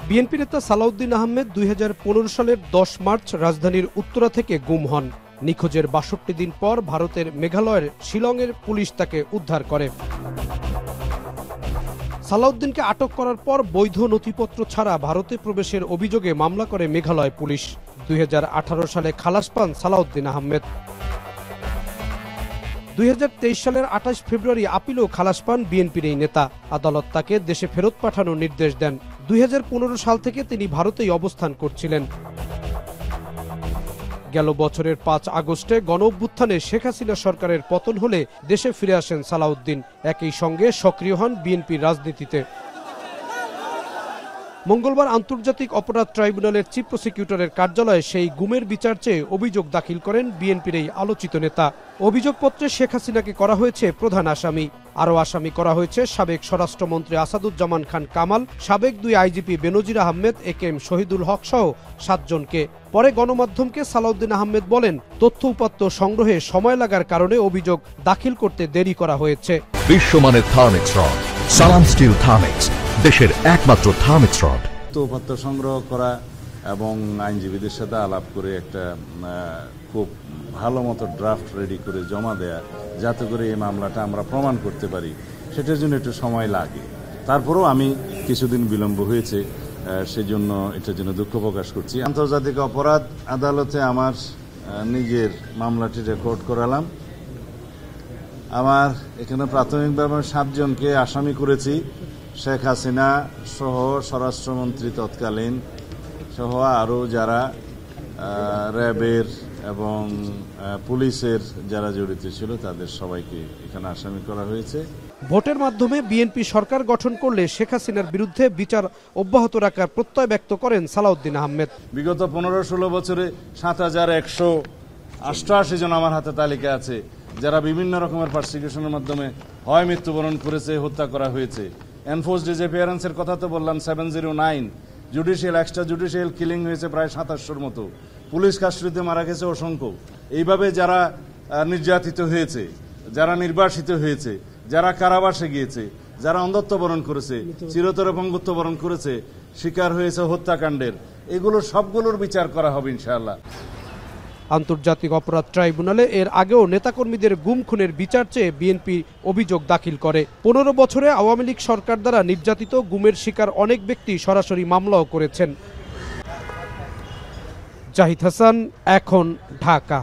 BNP নেতা সালাউদ্দিন আহমেদ 2015 সালের 10 March রাজধানীর উত্তরা থেকে গুম হন। নিখোঁজের 62 দিন পর ভারতের মেঘালয়ের শিলংয়ের পুলিশ তাকে উদ্ধার করে। সালাউদ্দিনকে আটক করার পর বৈধ নথিপত্র ছাড়া ভারতে প্রবেশের অভিযোগে মামলা করে মেঘালয় পুলিশ। 2018 সালে খালাস পান সালাউদ্দিন আহমেদ। 2023 সালের 28 ফেব্রুয়ারি আপিলেও খালাস পান বিএনপির এই নেতা। আদালত তাকে দেশে ফেরত পাঠানোর নির্দেশ দেন। 2015 সাল থেকে তিনি ভারতেই অবস্থান করছিলেন। গেল বছরের 5 আগস্টে গণঅভ্যুত্থানে শেখ হাসিনা সরকারের পতন হলে দেশে ফিরে আসেন সালাউদ্দিন। একই সঙ্গে সক্রিয় হন বিএনপির রাজনীতিতে। মঙ্গলবার আন্তর্জাতিক অপরাধ ট্রাইব্যুনালের চিফ প্রসিকিউটরের কার্যালয়ে সেই গুমের বিচার চেয়ে অভিযোগ দাখিল করেন বিএনপির এই আলোচিত নেতা। অভিযোগপত্রে শেখ হাসিনাকে করা হয়েছে প্রধান আসামি। আরও আসামি করা হয়েছে সাবেক স্বরাষ্ট্রমন্ত্রী আসাদুজ্জামান খান কামাল, সাবেক 2 আইজিপি বেনজির আহমেদ, একেএম শহীদুল হক সহ 7 জনকে। পরে গণমাধ্যমকে সালাউদ্দিন আহমেদ বলেন, তথ্য উপাত্ত সংগ্রহে সময় লাগার কারণে অভিযোগ দাখিল করতে দেরি করা হয়েছে। বিশ্বমানের থার্মিক্স রড, সালাম স্টিল থার্মিক্স, দেশের একমাত্র থার্মিক্স রড। তথ্য সংগ্রহ করা এবং আইনজীবীদের সাথে আলাপ করে একটা খুব ভালো মতো ড্রাফট রেডি করে জমা দেয়া, যাতে করে এই মামলাটা আমরা প্রমাণ করতে পারি, সেটার জন্য একটু সময় লাগে। তারপরেও আমি কিছুদিন বিলম্ব হয়েছে, সেজন্য এটার জন্য দুঃখ প্রকাশ করছি। আন্তর্জাতিক অপরাধ আদালতে আমার নিজের মামলাটি রেকর্ড করালাম। আমার এখানে প্রাথমিকভাবে 7 জনকে আসামি করেছি। শেখ হাসিনা সহ স্বরাষ্ট্রমন্ত্রী তৎকালীন সহ আরও যারা র্যাবের এবং পুলিশের যারা জড়িত ছিল তাদের সবাইকে এখানে আসামি করা হয়েছে। ভোটের মাধ্যমে বিএনপি সরকার গঠন করলে শেখ হাসিনার বিরুদ্ধে বিচার অব্যাহত রাখার প্রত্যয় ব্যক্ত করেন সালাউদ্দিন আহমেদ। বিগত 15-16 বছরে 7188 জন আমার হাতে তালিকা আছে, যারা বিভিন্ন রকমের পারসিকিউশনের মাধ্যমে হয় মৃত্যুবরণ করেছে, হত্যা করা হয়েছে। এনফোর্স ডিসঅ্যাপিয়ারেন্সের কথা তো বললাম 709, জুডিশিয়াল এক্সট্রা জুডিশিয়াল কিলিং হয়েছে প্রায় 2700-র মতো, পুলিশ কাস্টডিতে মারা গেছে অসংখ্য। এইভাবে যারা নির্যাতিত হয়েছে, যারা নির্বাসিত হয়েছে, যারা কারাবাসে গিয়েছে, যারা অন্ধত্ব বরণ করেছে, চিরতরে পঙ্গুত্ব বরণ করেছে, শিকার হয়েছে হত্যাকাণ্ডের, এগুলো সবগুলোর বিচার করা হবে ইনশাআল্লাহ। আন্তর্জাতিক অপরাধ ট্রাইব্যুনালে এর আগেও নেতাকর্মীদের গুম খুনের বিচার চেয়ে বিএনপি অভিযোগ দাখিল করে। 15 বছরে আওয়ামী লীগ সরকার দ্বারা নির্যাতিত গুমের শিকার অনেক ব্যক্তি সরাসরি মামলাও করেছেন। জাহিদ হাসান, এখন, ঢাকা।